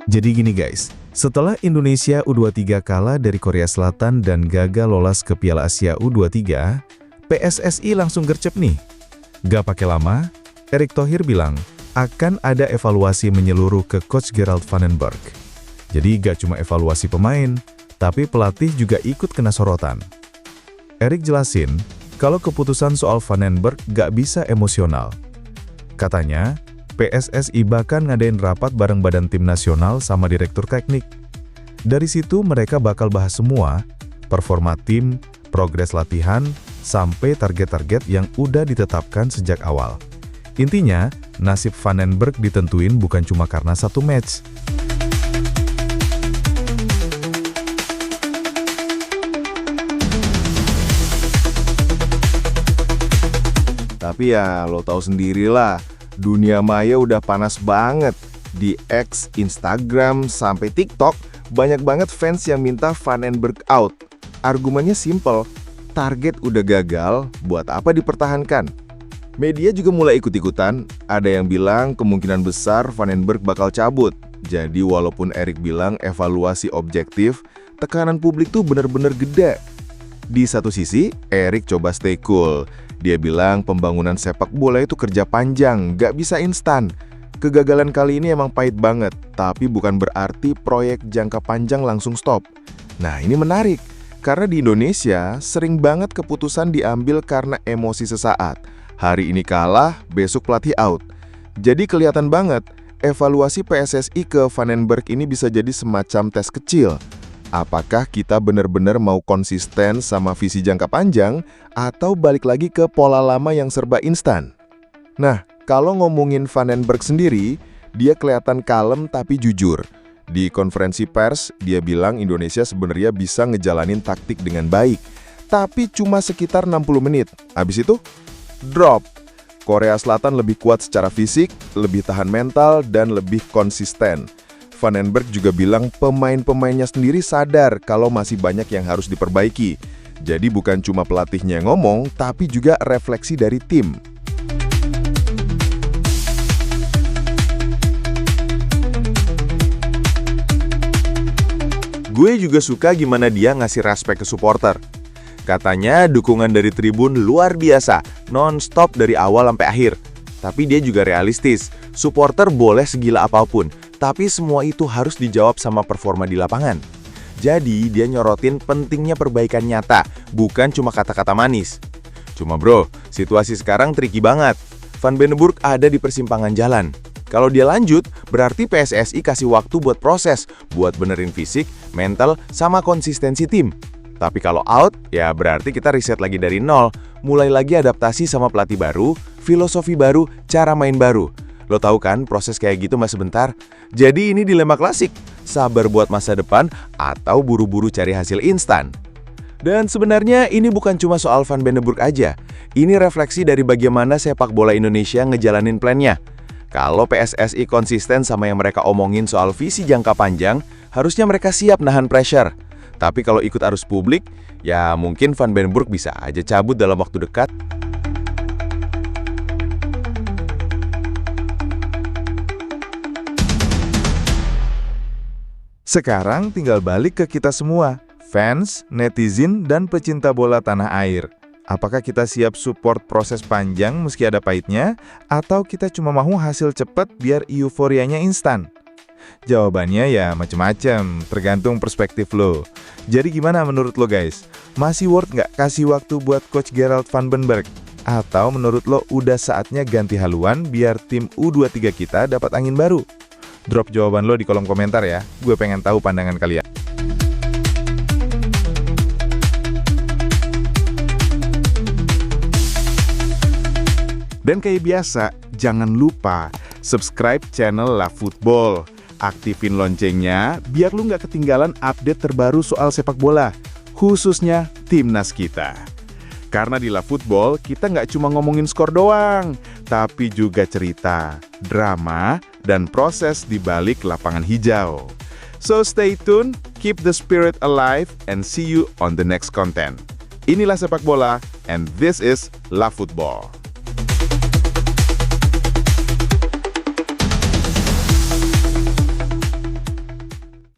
Jadi gini guys, setelah Indonesia U23 kalah dari Korea Selatan dan gagal lolos ke Piala Asia U23, PSSI langsung gercep nih. Gak pakai lama, Erick Thohir bilang akan ada evaluasi menyeluruh ke Coach Gerald van den Berg. Jadi gak cuma evaluasi pemain, tapi pelatih juga ikut kena sorotan. Erick jelasin kalau keputusan soal Van den Berg gak bisa emosional. Katanya, PSSI bahkan ngadain rapat bareng badan tim nasional sama direktur teknik. Dari situ mereka bakal bahas semua, performa tim, progres latihan, sampai target-target yang udah ditetapkan sejak awal. Intinya, nasib Van den Berg ditentuin bukan cuma karena satu match. Tapi ya lo tahu sendirilah, dunia maya udah panas banget. Di X, Instagram, sampai TikTok, banyak banget fans yang minta Van den Berg out. Argumennya simple, target udah gagal, buat apa dipertahankan? Media juga mulai ikut-ikutan, ada yang bilang kemungkinan besar Van den Berg bakal cabut. Jadi walaupun Erick bilang evaluasi objektif, tekanan publik tuh bener-bener gede. Di satu sisi, Erick coba stay cool. Dia bilang pembangunan sepak bola itu kerja panjang, gak bisa instan. Kegagalan kali ini emang pahit banget, tapi bukan berarti proyek jangka panjang langsung stop. Nah ini menarik, karena di Indonesia sering banget keputusan diambil karena emosi sesaat. Hari ini kalah, besok pelatih out. Jadi kelihatan banget, evaluasi PSSI ke Van den Berg ini bisa jadi semacam tes kecil. Apakah kita benar-benar mau konsisten sama visi jangka panjang atau balik lagi ke pola lama yang serba instan? Nah, kalau ngomongin Van den Berg sendiri, dia kelihatan kalem tapi jujur. Di konferensi pers, dia bilang Indonesia sebenarnya bisa ngejalanin taktik dengan baik, tapi cuma sekitar 60 menit. Habis itu, drop. Korea Selatan lebih kuat secara fisik, lebih tahan mental, dan lebih konsisten. Van den Berg juga bilang pemain-pemainnya sendiri sadar kalau masih banyak yang harus diperbaiki. Jadi bukan cuma pelatihnya yang ngomong, tapi juga refleksi dari tim. Gue juga suka gimana dia ngasih respek ke supporter. Katanya dukungan dari tribun luar biasa, non-stop dari awal sampai akhir. Tapi dia juga realistis, supporter boleh segila apapun, tapi semua itu harus dijawab sama performa di lapangan. Jadi dia nyorotin pentingnya perbaikan nyata, bukan cuma kata-kata manis. Cuma bro, situasi sekarang tricky banget. Van den Berg ada di persimpangan jalan. Kalau dia lanjut, berarti PSSI kasih waktu buat proses, buat benerin fisik, mental, sama konsistensi tim. Tapi kalau out, ya berarti kita riset lagi dari nol, mulai lagi adaptasi sama pelatih baru, filosofi baru, cara main baru. Lo tahu kan proses kayak gitu mas sebentar? Jadi ini dilema klasik, sabar buat masa depan atau buru-buru cari hasil instan. Dan sebenarnya ini bukan cuma soal Van den Berg aja. Ini refleksi dari bagaimana sepak bola Indonesia ngejalanin plannya. Kalau PSSI konsisten sama yang mereka omongin soal visi jangka panjang, harusnya mereka siap nahan pressure. Tapi kalau ikut arus publik, ya mungkin Van den Berg bisa aja cabut dalam waktu dekat. Sekarang tinggal balik ke kita semua, fans, netizen, dan pecinta bola tanah air. Apakah kita siap support proses panjang meski ada pahitnya, atau kita cuma mau hasil cepat biar euforianya instan? Jawabannya ya macem-macem, tergantung perspektif lo. Jadi gimana menurut lo guys? Masih worth nggak kasih waktu buat Coach Gerald van den Berg? Atau menurut lo udah saatnya ganti haluan biar tim U23 kita dapat angin baru? Drop jawaban lo di kolom komentar ya, gue pengen tahu pandangan kalian. Dan kayak biasa, jangan lupa subscribe channel LoveFootball. Aktifin loncengnya biar lu nggak ketinggalan update terbaru soal sepak bola, khususnya timnas kita. Karena di LoveFootball kita nggak cuma ngomongin skor doang, tapi juga cerita, drama, dan proses di balik lapangan hijau. So stay tuned, keep the spirit alive, and see you on the next content. Inilah sepak bola, and this is LoveFootball.